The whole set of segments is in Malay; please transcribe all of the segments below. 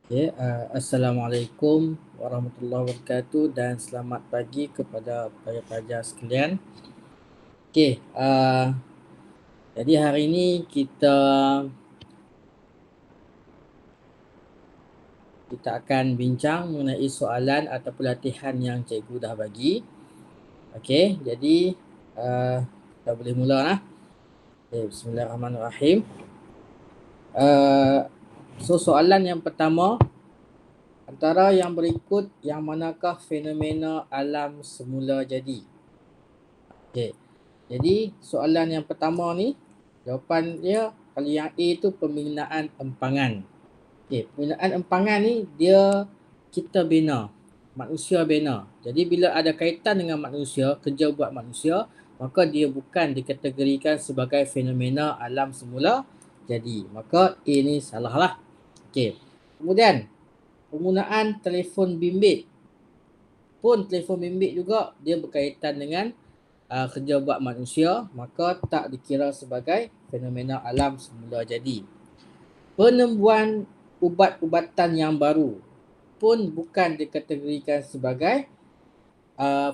Okay, Assalamualaikum warahmatullahi wabarakatuh dan selamat pagi kepada pelajar-pelajar sekalian. Okay, jadi hari ini kita akan bincang mengenai soalan atau pelatihan yang cikgu dah bagi. Okay, jadi kita boleh mula lah. Okay, Bismillahirrahmanirrahim. Soalan yang pertama, antara yang berikut yang manakah fenomena alam semula jadi? Okay. Jadi soalan yang pertama ni, jawapan dia kalau yang A tu pembinaan empangan. Okay, pembinaan empangan ni dia kita bina, manusia bina. Jadi bila ada kaitan dengan manusia, kerja buat manusia, maka dia bukan dikategorikan sebagai fenomena alam semula jadi. Maka A ni salah lah. Okay. Kemudian penggunaan telefon bimbit pun telefon bimbit juga dia berkaitan dengan kerja buat manusia, maka tak dikira sebagai fenomena alam semula jadi. Penemuan ubat-ubatan yang baru pun bukan dikategorikan sebagai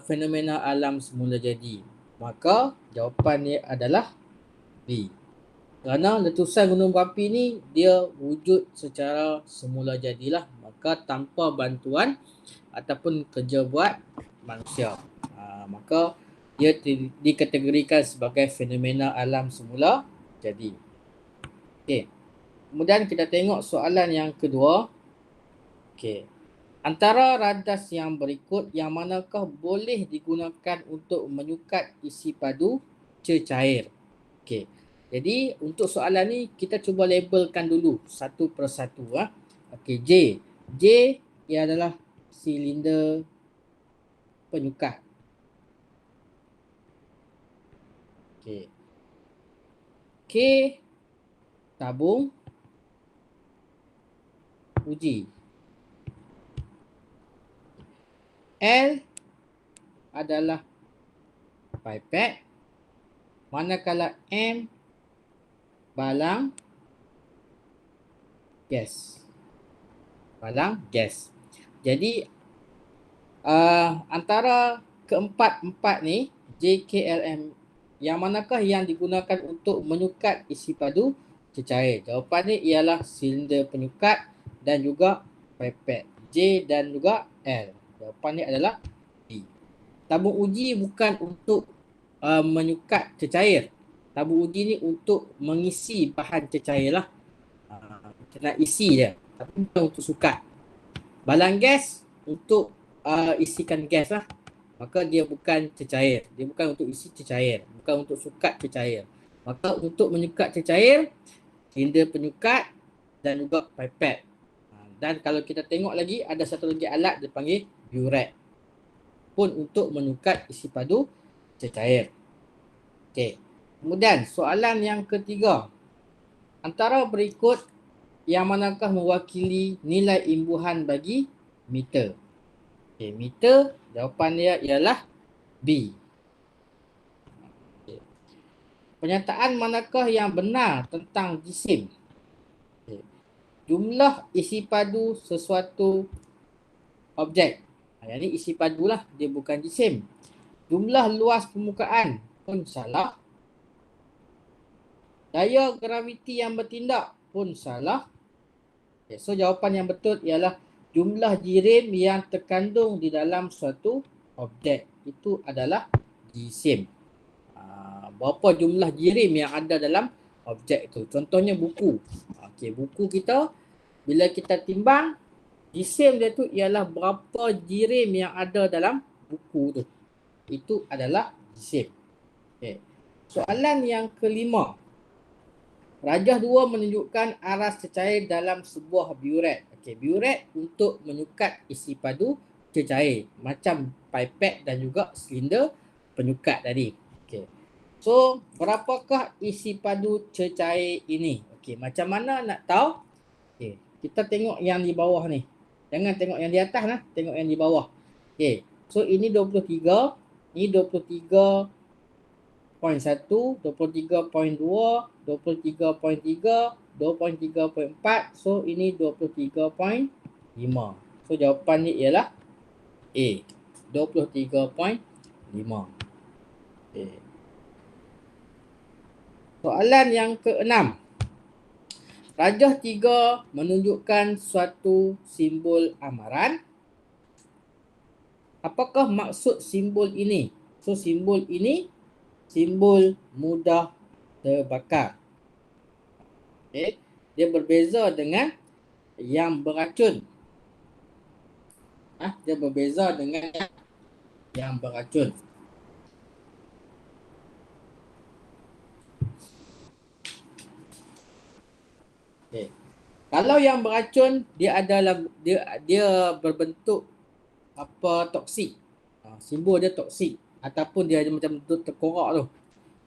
fenomena alam semula jadi. Maka jawapannya adalah B. Kerana letusan gunung berapi ni dia wujud secara semula jadilah, maka tanpa bantuan ataupun kerja buat manusia. Maka dia dikategorikan sebagai fenomena alam semula jadi. Okey. Kemudian kita tengok soalan yang kedua. Okey. Antara radas yang berikut yang manakah boleh digunakan untuk menyukat isi padu cecair? Okey. Jadi untuk soalan ni kita cuba labelkan dulu satu persatu Okey, J. J ia adalah silinder penyukat. Okey. K tabung uji. L adalah pipet. Manakala M balang gas. Balang gas. Jadi antara keempat-empat ni JKLM yang manakah yang digunakan untuk menyukat isi padu cecair? Jawapannya ialah silinder penyukat dan juga pipet. J dan juga L. Jawapannya adalah B. Tabung uji bukan untuk menyukat cecair. Tabung uji ni untuk mengisi bahan cecair lah. Kita nak isi dia, tapi bukan untuk sukat. Balang gas untuk isikan gas lah. Maka dia bukan cecair. Dia bukan untuk isi cecair. Bukan untuk sukat cecair. Maka untuk menyukat cecair, silinder penyukat dan juga pipet. Dan kalau kita tengok lagi, ada satu lagi alat dipanggil burette. Pun untuk menyukat isi padu cecair. Okey. Kemudian soalan yang ketiga. Antara berikut yang manakah mewakili nilai imbuhan bagi meter? Okay, meter jawapan dia ialah B. Okay. Pernyataan manakah yang benar tentang jisim? Okay. Jumlah isi padu sesuatu objek. Yang ni isi padu lah, dia bukan jisim. Jumlah luas permukaan pun salah. Daya graviti yang bertindak pun salah. Okay, so jawapan yang betul ialah jumlah jirim yang terkandung di dalam suatu objek itu adalah jisim. Berapa jumlah jirim yang ada dalam objek itu? Contohnya buku. Okey, buku kita bila kita timbang, jisim dia tu ialah berapa jirim yang ada dalam buku tu. Itu adalah jisim. Okay. Soalan yang kelima. Rajah 2 menunjukkan aras cecair dalam sebuah burette. Okey, burette untuk menyukat isi padu cecair macam pipet dan juga silinder penyukat tadi. Okey. So, berapakah isi padu cecair ini? Okey, macam mana nak tahu? Okey, kita tengok yang di bawah ni. Jangan tengok yang di atas lah, tengok yang di bawah. Okey. So, ini 23, ini 23 23.1, 23.2, 23.3, 23.4. So ini 23.5. So jawapannya ialah A, 23.5. Okay. Soalan yang ke-6. Rajah 3 menunjukkan suatu simbol amaran. Apakah maksud simbol ini? So simbol ini simbol mudah terbakar. Okay. Dia berbeza dengan yang beracun. Dia berbeza dengan yang beracun. Okay. Kalau yang beracun dia adalah dia berbentuk toksik. Simbol dia toksik ataupun dia ada macam bentuk terkorak tu.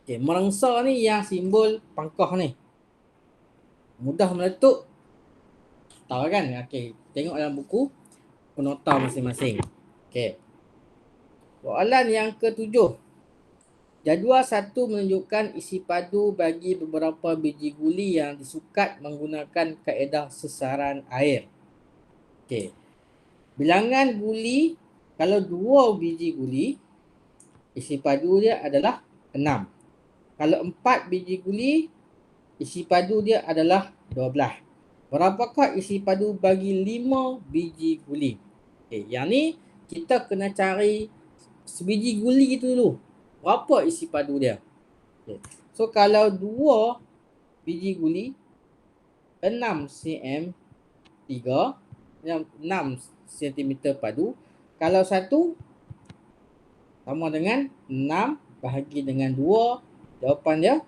Okay, merengsa ni yang simbol pangkah ni. Mudah meletup. Tahu kan? Okay, tengok dalam buku penota masing-masing. Okay. Soalan yang ke-7. Jadual 1 menunjukkan isi padu bagi beberapa biji guli yang disukat menggunakan kaedah sesaran air. Okey. Bilangan guli, kalau 2 biji guli, isi padu dia adalah 6. Kalau 4 biji guli, isi padu dia adalah 12. Berapakah isi padu bagi 5 biji guli? Okey, yang ni kita kena cari sebiji guli itu dulu. Berapa isi padu dia? Okay. So kalau 2 biji guli 6 cm 3, 6 cm padu. Kalau 1 sama dengan 6 bahagi dengan 2, jawapan dia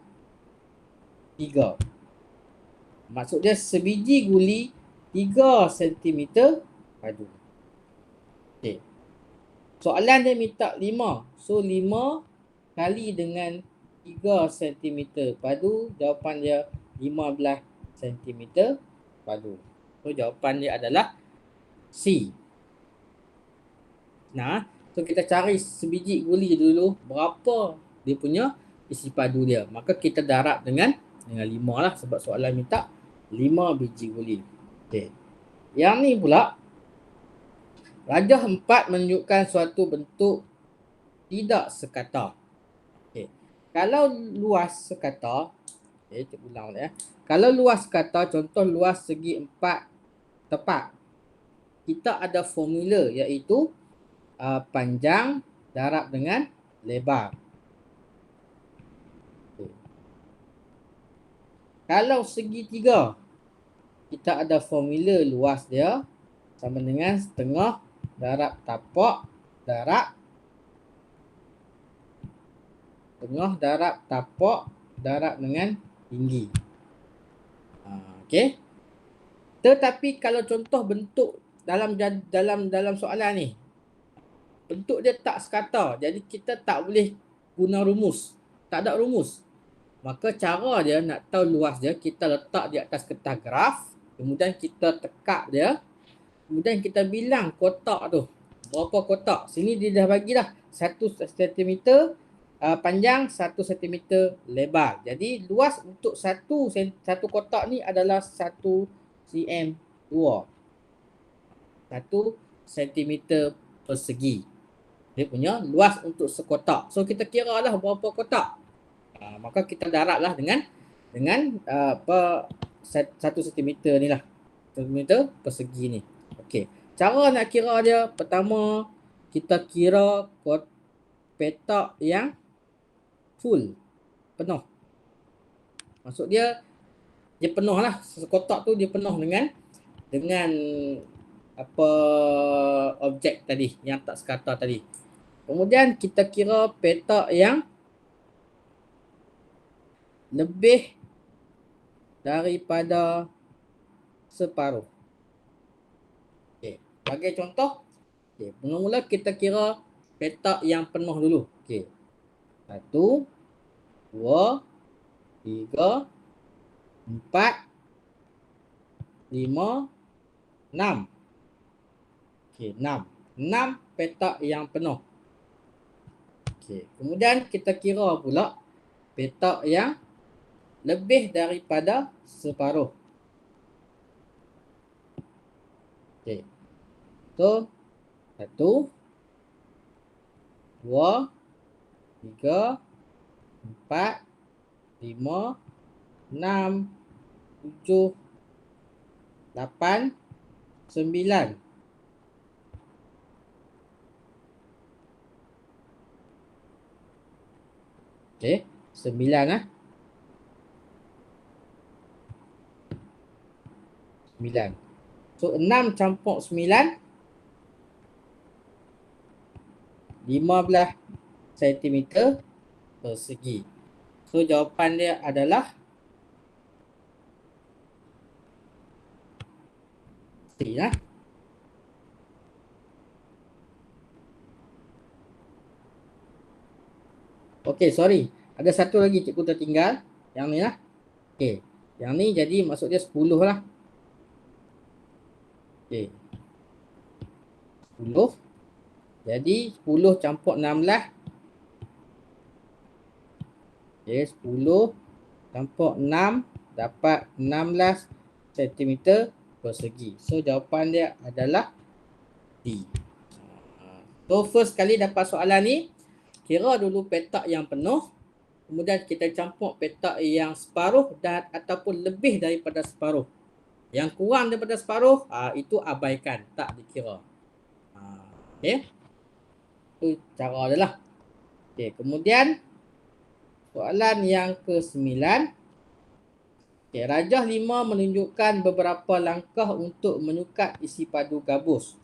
3. Maksud dia sebiji guli 3 cm padu. Okay. Soalan dia minta 5. So 5 kali dengan 3 cm padu, jawapan dia 15 cm padu. So jawapan dia adalah C. Nah, so kita cari sebiji guli dulu berapa dia punya isi padu dia. Maka kita darab dengan 5 lah sebab soalan minta 5 biji guli. Okay. Yang ni pula rajah 4 menunjukkan suatu bentuk tidak sekata. Okay. Kalau luas sekata, kita ulang ya. Kalau luas sekata, contoh luas segi 4 tepat, kita ada formula iaitu panjang darab dengan lebar. Okay. Kalau segi 3, kita ada formula luas dia sama dengan setengah darab tapak darab tengah darab tapak darab dengan tinggi. Okey. Tetapi kalau contoh bentuk dalam soalan ni, bentuk dia tak sekata. Jadi kita tak boleh guna rumus. Tak ada rumus. Maka cara dia nak tahu luas dia, kita letak di atas kertas graf, kemudian kita tekak dia, kemudian kita bilang kotak tu. Berapa kotak? Sini dia dah bagi dah 1 cm panjang, 1 cm lebar. Jadi luas untuk satu kotak ni adalah 1 cm 2. 1 cm persegi. Dia punya luas untuk sekotak. So kita kira lah berapa kotak. Maka kita darab lah dengan 1 cm ni lah. Cm persegi ni. Okey. Cara nak kira dia, pertama kita kira petak yang full, penuh. Maksud dia penuh lah. Sekotak tu dia penuh dengan objek tadi yang tak sekata tadi. Kemudian kita kira petak yang lebih daripada separuh. Okey, sebagai contoh, mula-mula kita kira petak yang penuh dulu. Okey. 1, 2, 3, 4, 5, 6. Okey, 6. 6 petak yang penuh. Okey, kemudian kita kira pula petak yang lebih daripada separuh. Okey. So 1, 2, 3, 4, 5, 6, 7, 8, 9. Okey, 9 lah. 9. So 6 campur 9, 15 cm persegi. So jawapan dia adalah C lah. Okey, sorry. Ada satu lagi cikgu tertinggal. Yang ni lah. Okey. Yang ni jadi maksud dia 10 lah. Okey. 10. Jadi 10 campur 16. Okey, 10 campur 6 dapat 16 cm persegi. So jawapan dia adalah D. So first kali dapat soalan ni, kira dulu petak yang penuh, kemudian kita campur petak yang separuh dan ataupun lebih daripada separuh. Yang kurang daripada separuh, itu abaikan, tak dikira. Okey. Itu cara dia lah. Okey, kemudian soalan yang ke-9. Okay, rajah 5 menunjukkan beberapa langkah untuk menyukat isi padu gabus.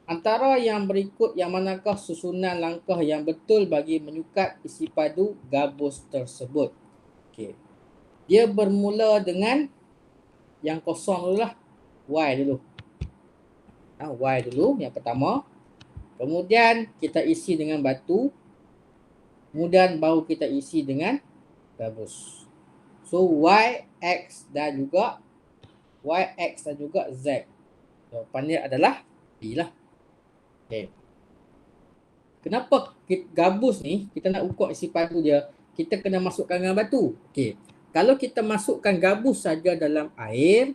Antara yang berikut yang manakah susunan langkah yang betul bagi menyukat isi padu gabus tersebut? Okay. Dia bermula dengan yang kosong dulu lah. Y dulu. Y dulu yang pertama. Kemudian kita isi dengan batu. Kemudian baru kita isi dengan gabus. So Y, X dan juga Z. Jawapannya adalah D lah. Okay. Kenapa gabus ni kita nak ukur isi padu dia, kita kena masukkan dengan batu. Okay. Kalau kita masukkan gabus saja dalam air,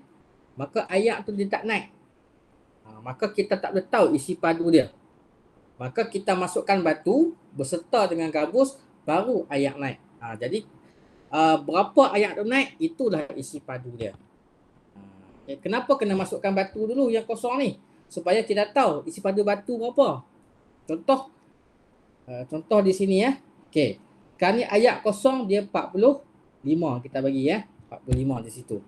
maka air tu dia tak naik. Maka kita tak boleh tahu isi padu dia. Maka kita masukkan batu beserta dengan gabus, baru air naik. Jadi berapa air tu naik, itulah isi padu dia. Kenapa kena masukkan batu dulu yang kosong ni? Supaya kita tahu isi padu batu berapa. Contoh di sini ya. Okey. Sekarang ni air kosong dia 45 kita bagi ya. 45 di situ.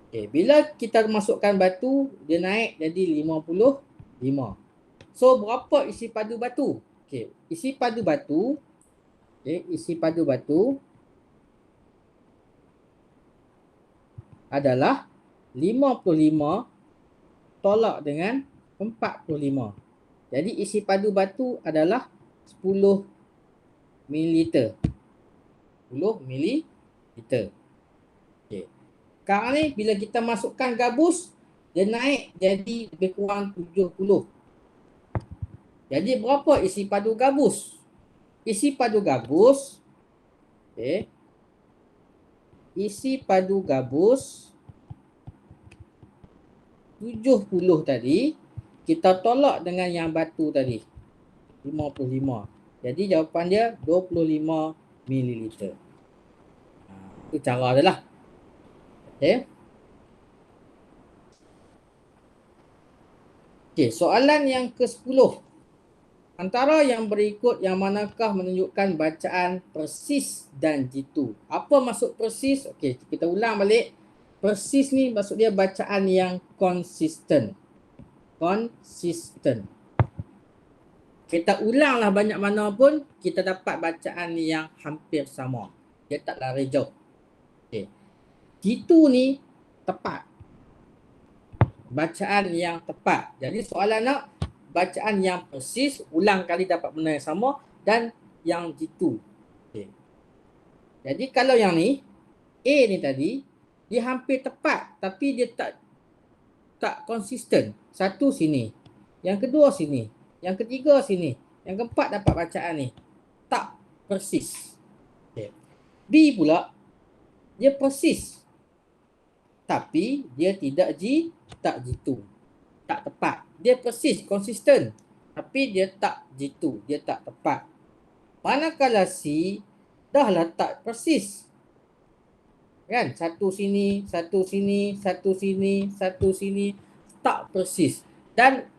Okey, bila kita masukkan batu, dia naik jadi 55. So berapa isi padu batu? Okey, isi padu batu adalah 55 tolak dengan 45. Jadi isi padu batu adalah 10 ml. 10 ml. Okey. Sekarang ni bila kita masukkan gabus, dia naik jadi lebih kurang 70. Jadi berapa isi padu gabus? Isi padu gabus, okey. Isi padu gabus 70 tadi, kita tolak dengan yang batu tadi 55. Jadi jawapan dia 25 ml. Itu cara dia lah. Okay. Okay, soalan yang ke-10. Antara yang berikut yang manakah menunjukkan bacaan persis dan jitu? Apa maksud persis? Okey, kita ulang balik. Persis ni maksud dia bacaan yang konsisten. Konsisten. Kita ulanglah banyak mana pun, kita dapat bacaan yang hampir sama. Dia tak lari jauh. Okey. Jitu ni tepat. Bacaan yang tepat. Jadi soalan nak bacaan yang persis, ulang kali dapat benda yang sama, dan yang jitu. Okay. Jadi kalau yang ni, A ni tadi, dia hampir tepat, tapi dia tak konsisten. Satu sini, yang kedua sini, yang ketiga sini, yang keempat dapat bacaan ni. Tak persis. Okay. B pula, dia persis, tapi dia tak jitu. tak tepat. Dia persis, konsisten. Tapi dia tak jitu, dia tak tepat. Manakala C dah lah tak persis. Kan? Satu sini, satu sini, satu sini, satu sini. Tak persis. Dan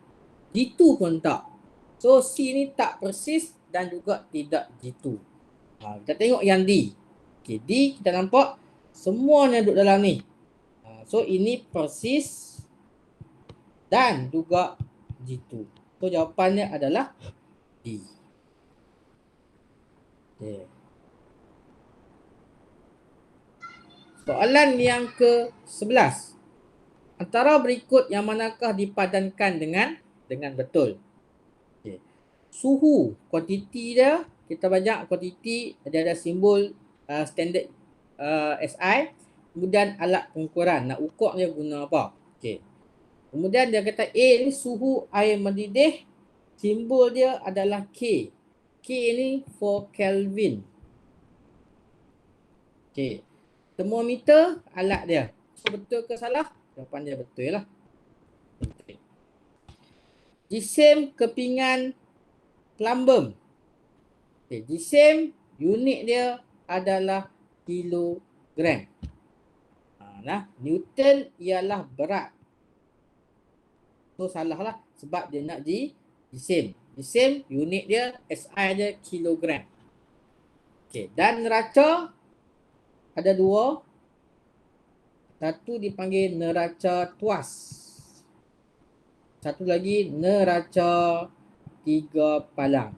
jitu pun tak. So C ni tak persis dan juga tidak jitu. Kita tengok yang D. Okay, D kita nampak semuanya duduk dalam ni. So ini persis dan juga jitu. So jawapannya adalah D. Okay. Soalan yang ke-11. Antara berikut yang manakah dipadankan dengan betul? Okay. Suhu, kuantiti dia, kita banyak kuantiti, dia ada simbol standard SI. Kemudian alat pengukuran, nak ukur dia guna apa? Okay. Kemudian dia kata A ni suhu air mendidih, simbol dia adalah K. K ni for Kelvin. Okay. Termometer alat dia. So, betul ke salah? Jawapan dia betul lah. Okay. Jisim kepingan plumbum. Okay. Jisim unit dia adalah kilogram. Nah, Newton ialah berat. So salah lah sebab dia nak jisim. Jisim unit dia SI dia kilogram. Okay. Dan neraca ada dua. Satu dipanggil neraca tuas. Satu lagi neraca 3 palang.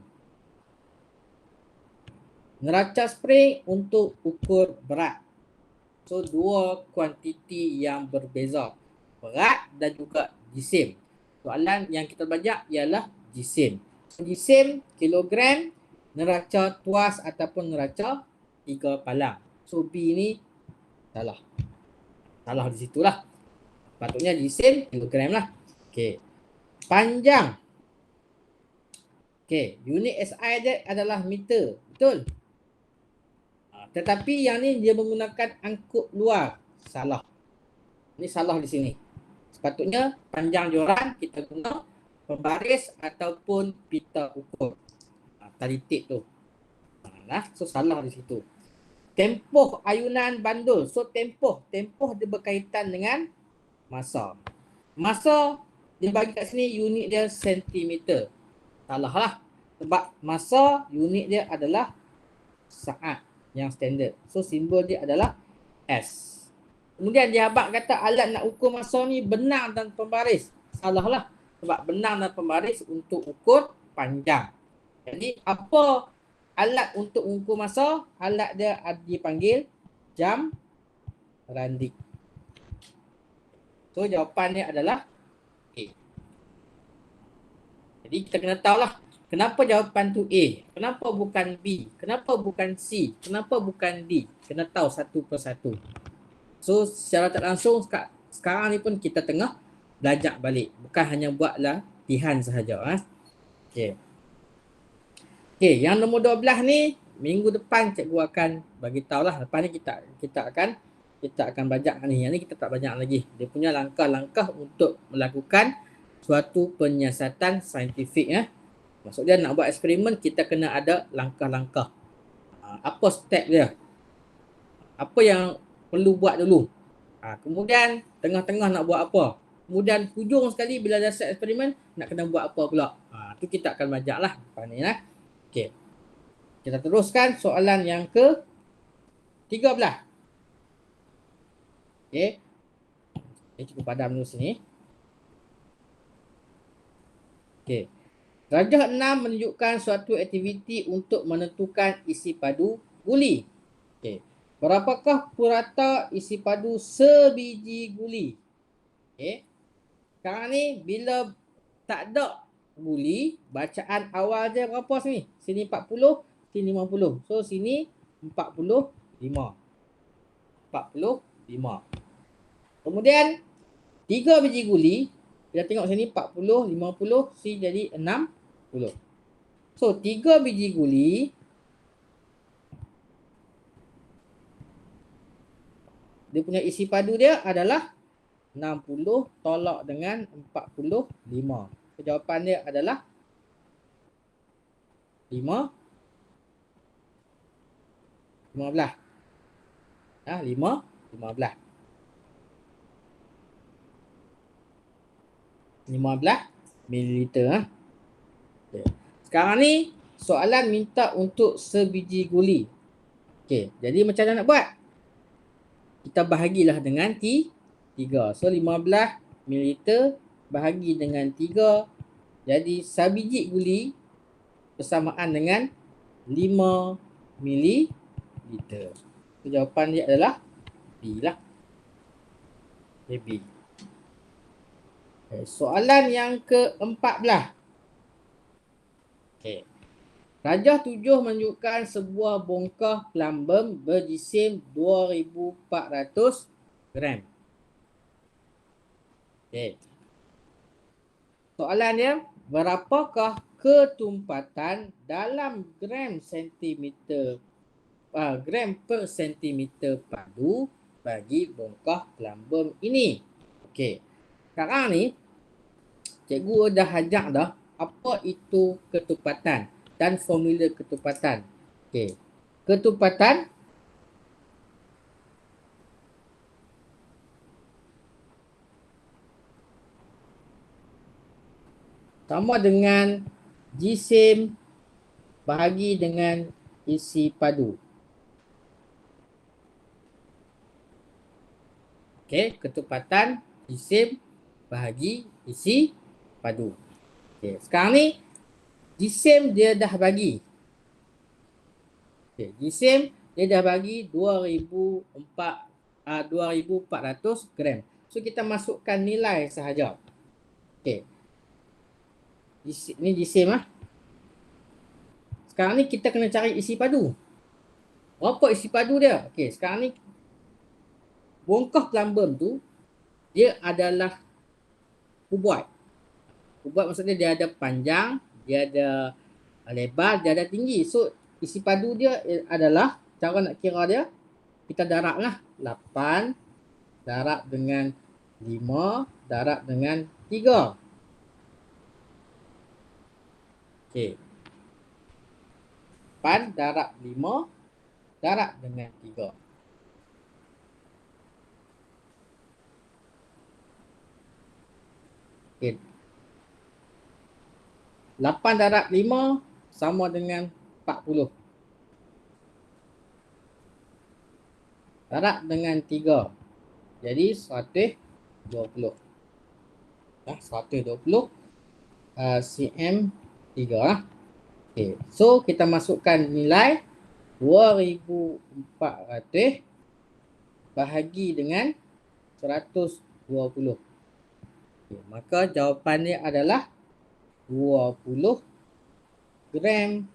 Neraca spring untuk ukur berat. So dua kuantiti yang berbeza. Berat dan juga jisim. Soalan yang kita belajar ialah jisim. So, jisim kilogram, neraca tuas ataupun neraca 3 palang. So B ni salah. Salah di situlah. Patutnya jisim kilogram lah. Okey. Panjang. Okey, unit SI dia adalah meter. Betul? Tetapi yang ni dia menggunakan angkut luar. Salah. Ini salah di sini. Sepatutnya panjang joran kita guna pembaris ataupun pita ukur. Tali tip tu. So salah di situ. Tempoh ayunan bandul. So tempoh dia berkaitan dengan masa. Masa dia bagi kat sini unit dia sentimeter. Salah lah. Sebab masa unit dia adalah saat yang standard. So simbol dia adalah S. Kemudian dia abang kata alat nak ukur masa ni benang dan pembaris. Salah lah. Sebab benang dan pembaris untuk ukur panjang. Jadi apa alat untuk ukur masa? Alat dia dipanggil jam randik. So jawapannya adalah A. Jadi kita kena tahu lah kenapa jawapan tu A. Kenapa bukan B? Kenapa bukan C? Kenapa bukan D? Kena tahu satu persatu. So secara tak langsung sekarang ni pun kita tengah belajar balik. Bukan hanya buat latihan sahaja. Okay. Okay, yang nombor 12 ni minggu depan cikgu akan bagi tahulah. Lepas ni kita akan belajar ni. Yang ni kita tak belajar lagi. Dia punya langkah-langkah untuk melakukan suatu penyiasatan saintifik. Maksud dia nak buat eksperimen kita kena ada langkah-langkah. Apa step dia? Apa yang perlu buat dulu. Kemudian tengah-tengah nak buat apa. Kemudian hujung sekali bila dah set eksperimen nak kena buat apa pula. Tu kita akan belajar lah. Lepas ni lah. Okay. Kita teruskan soalan yang ke-13. Okay. Cukup padam dulu sini. Okay. Darjah 6 menunjukkan suatu aktiviti untuk menentukan isi padu guli. Okay. Berapakah purata isi padu sebiji guli? Okay. Sekarang ni bila tak ada guli, bacaan awal dia berapa sini? Sini 40, sini 50. So sini 45. 45. Kemudian 3 biji guli. Kita tengok sini 40, 50, sini jadi 60. So 3 biji guli dia punya isi padu dia adalah 60 tolak dengan 45. Jawapan dia adalah 15. 15 mililiter. Okay. Sekarang ni soalan minta untuk sebiji guli. Okey, jadi macam mana nak buat? Kita bahagilah dengan 3. So 15 mililiter bahagi dengan 3. Jadi sebiji guli bersamaan dengan 5 mililiter. So, jawapan dia adalah B lah. Okay, B. Okay, soalan yang ke-14. Okay. Rajah 7 menunjukkan sebuah bongkah plumbum berjisim 2400 gram. Okay. Soalannya, berapakah ketumpatan dalam gram per sentimeter padu bagi bongkah plumbum ini? Okey. Sekarang ni cikgu dah ajak dah apa itu ketumpatan dan formula ketumpatan. Okey. Ketumpatan sama dengan jisim bahagi dengan isi padu. Okey, ketumpatan jisim bahagi isi padu. Okey, sekarang ni jisim dia dah bagi. Okey, jisim dia dah bagi 2400 gram. So kita masukkan nilai sahaja. Okey. Ni jisim ah. Sekarang ni kita kena cari isi padu. Berapa isi padu dia? Okey, sekarang ni bongkah plumbum tu dia adalah kubuat. Kubuat maksudnya dia ada panjang, dia ada lebar, dia ada tinggi. So isi padu dia adalah, cara nak kira dia, kita darab lah. 8 darab dengan 5 darab dengan 3. Okey. 8 darab 5 darab dengan 3. Okay. 8 darab 5 sama dengan 40. Darab dengan 3. Jadi 120. 120 cm 3 lah. Okay. So kita masukkan nilai 2400 bahagi dengan 120. Okay, maka jawapannya adalah 20 gram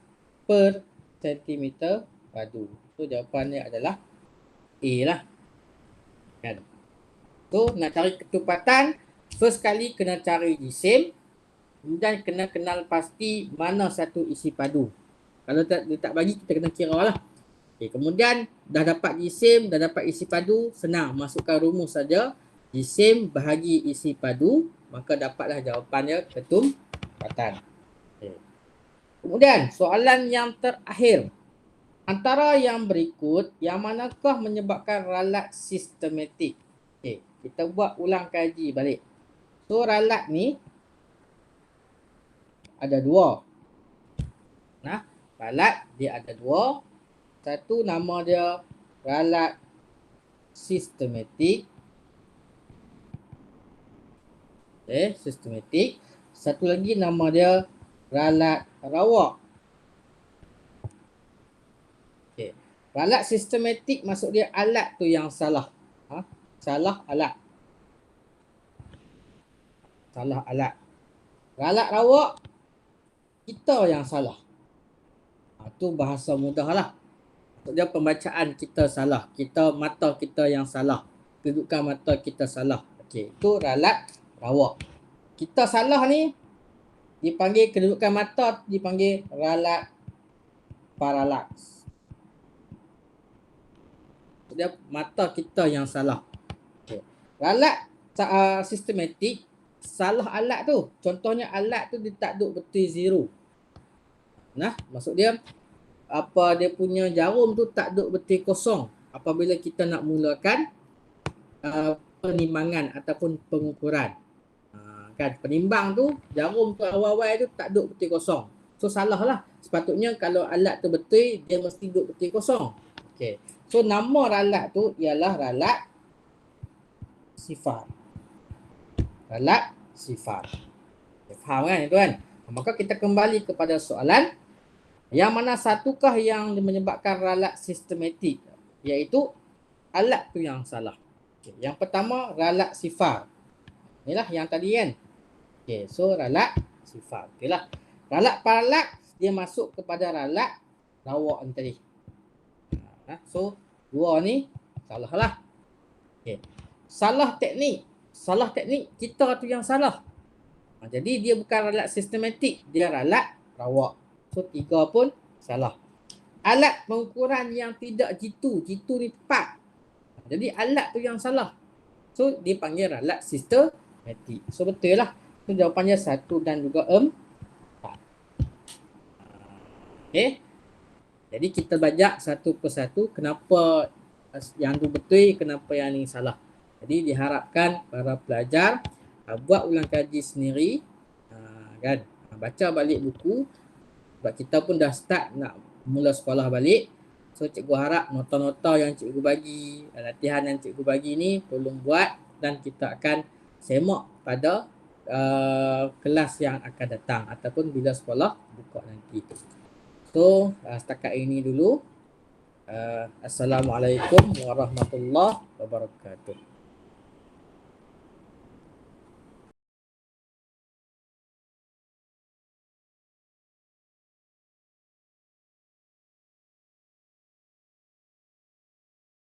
per sentimeter padu. So jawapannya adalah A lah. Kan? So nak cari ketumpatan, first kali kena cari jisim, kemudian kena kenal pasti mana satu isi padu. Kalau dia tak bagi, kita kena kira lah. Okay, kemudian dah dapat jisim, dah dapat isi padu, senang masukkan rumus saja. Jisim bahagi isi padu, maka dapatlah jawapannya ketumpatan. Okay. Kemudian soalan yang terakhir. Antara yang berikut, yang manakah menyebabkan ralat sistematik? Okay, kita buat ulang kaji balik. So ralat ni ada dua. Nah, ralat dia ada dua. Satu nama dia ralat sistematik. Okay, sistematik. Satu lagi nama dia ralat rawak. Okay. Ralat sistematik maksud dia alat tu yang salah. Salah alat. Salah alat. Ralat rawak, kita yang salah. Tu bahasa mudah lah. Maksudnya pembacaan kita salah. Mata kita yang salah. Kedudukan mata kita salah. Okey, itu ralat rawak. Kita salah ni dipanggil kedudukan mata, dipanggil ralat paralaks. Maksudnya mata kita yang salah. Okay. Ralat sistematik, salah alat tu. Contohnya alat tu dia tak duk betul zero. Nah, maksud dia apa dia punya jarum tu tak duk betul kosong apabila kita nak mulakan penimbangan ataupun pengukuran. Kan penimbang tu jarum tu awal-awal tu tak duk betul kosong. So salah lah. Sepatutnya kalau alat tu betul dia mesti duk betul kosong. Okey. So nama ralat tu ialah ralat sifar. Ralat sifar. Faham kan tuan? Maka kita kembali kepada soalan, yang mana satukah yang menyebabkan ralat sistematik, iaitu alat tu yang salah. Okay. Yang pertama ralat sifar. Inilah yang tadi kan. Okay, so ralat sifar. Okay lah. Ralat parlak dia masuk kepada ralat rawak ni tadi. So dua ni salah lah. Okay. Salah teknik. Salah teknik kita tu yang salah. Jadi dia bukan ralat sistematik, dia ralat rawak. So 3 pun salah. Alat pengukuran yang tidak jitu, jitu ni tepat. Jadi alat tu yang salah. So dia panggil ralat sistematik. So betul lah. So jawapannya 1 dan juga 4. Okay. Jadi kita bajak satu persatu kenapa yang tu betul, kenapa yang ni salah. Jadi diharapkan para pelajar buat ulang kaji sendiri, kan, baca balik buku, sebab kita pun dah start nak mula sekolah balik. So cikgu harap nota-nota yang cikgu bagi, latihan yang cikgu bagi ni tolong buat, dan kita akan semak pada kelas yang akan datang ataupun bila sekolah buka nanti. So setakat ini dulu. Assalamualaikum warahmatullahi wabarakatuh.